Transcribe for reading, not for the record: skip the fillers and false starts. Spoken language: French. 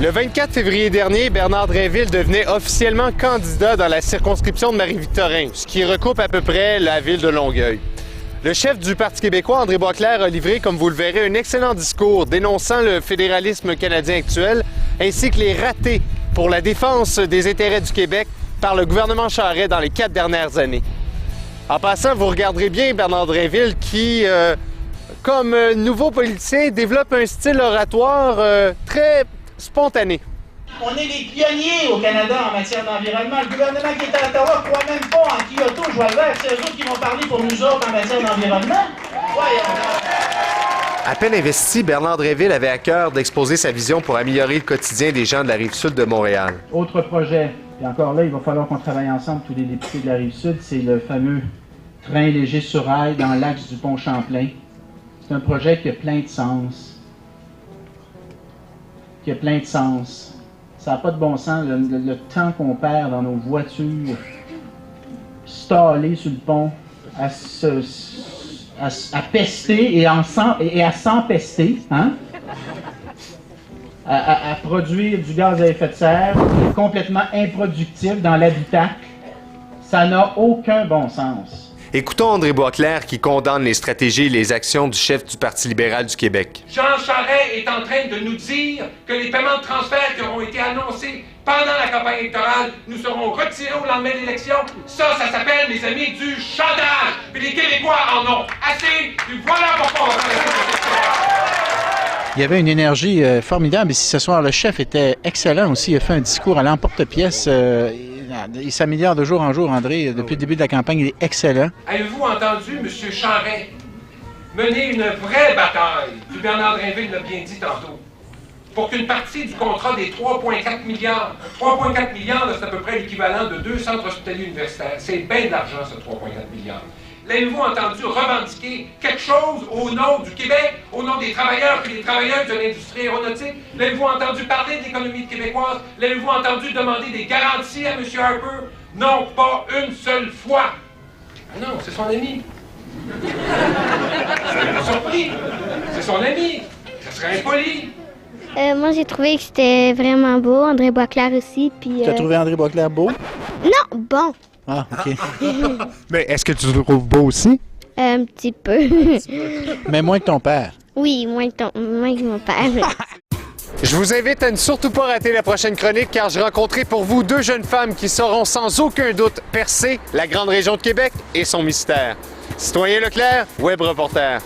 Le 24 février dernier, Bernard Drinville devenait officiellement candidat dans la circonscription de Marie-Victorin, ce qui recoupe à peu près la ville de Longueuil. Le chef du Parti québécois, André Boisclair, a livré, comme vous le verrez, un excellent discours dénonçant le fédéralisme canadien actuel, ainsi que les ratés pour la défense des intérêts du Québec par le gouvernement Charest dans les 4 dernières années. En passant, vous regarderez bien Bernard Drinville qui, comme nouveau politicien, développe un style oratoire très spontané. On est les pionniers au Canada en matière d'environnement. Le gouvernement qui est à Ottawa ne croit même pas en Kyoto, je vois le vert. C'est eux autres qui vont parler pour nous autres en matière d'environnement. À peine investi, Bernard Drinville avait à cœur d'exposer sa vision pour améliorer le quotidien des gens de la Rive-Sud de Montréal. Autre projet, et encore là, il va falloir qu'on travaille ensemble, tous les députés de la Rive-Sud, c'est le fameux train léger sur rail dans l'axe du pont Champlain. C'est un projet qui a plein de sens. Ça n'a pas de bon sens, le temps qu'on perd dans nos voitures, stallées sur le pont, à pester et à s'empester, hein? À produire du gaz à effet de serre complètement improductif dans l'habitacle. Ça n'a aucun bon sens. Écoutons André Boisclair qui condamne les stratégies et les actions du chef du Parti libéral du Québec. Jean Charest est en train de nous dire que les paiements de transfert qui auront été annoncés pendant la campagne électorale nous seront retirés au lendemain de l'élection. Ça s'appelle, mes amis, du chantage. Puis les Québécois en ont assez. Puis voilà pourquoi on va faire la. Il y avait une énergie formidable ici ce soir. Le chef était excellent aussi. Il a fait un discours à l'emporte-pièce. Il s'améliore de jour en jour, André. Depuis le début de la campagne, il est excellent. Avez-vous entendu M. Charest mener une vraie bataille, puis Bernard Drinville l'a bien dit tantôt, pour qu'une partie du contrat des 3,4 milliards, 3,4 milliards, c'est à peu près l'équivalent de 2 centres hospitaliers universitaires. C'est bien de l'argent, ce 3,4 milliards. L'avez-vous entendu revendiquer quelque chose au nom du Québec, au nom des travailleurs et des travailleuses de l'industrie aéronautique? L'avez-vous entendu parler de l'économie québécoise? L'avez-vous entendu demander des garanties à M. Harper? Non, pas une seule fois. Ah non, c'est son ami. C'est surpris. C'est son ami. Ça serait impoli. Moi, j'ai trouvé que c'était vraiment beau. André Boisclair aussi. Puis, Tu as trouvé André Boisclair beau? Non, bon. Ah, OK. Mais est-ce que tu le trouves beau aussi? Un petit peu. Mais moins que ton père. Oui, moins que mon père. Je vous invite à ne surtout pas rater la prochaine chronique car j'ai rencontré pour vous 2 jeunes femmes qui sauront sans aucun doute percer la grande région de Québec et son mystère. Citoyen Leclerc, Web Reporter.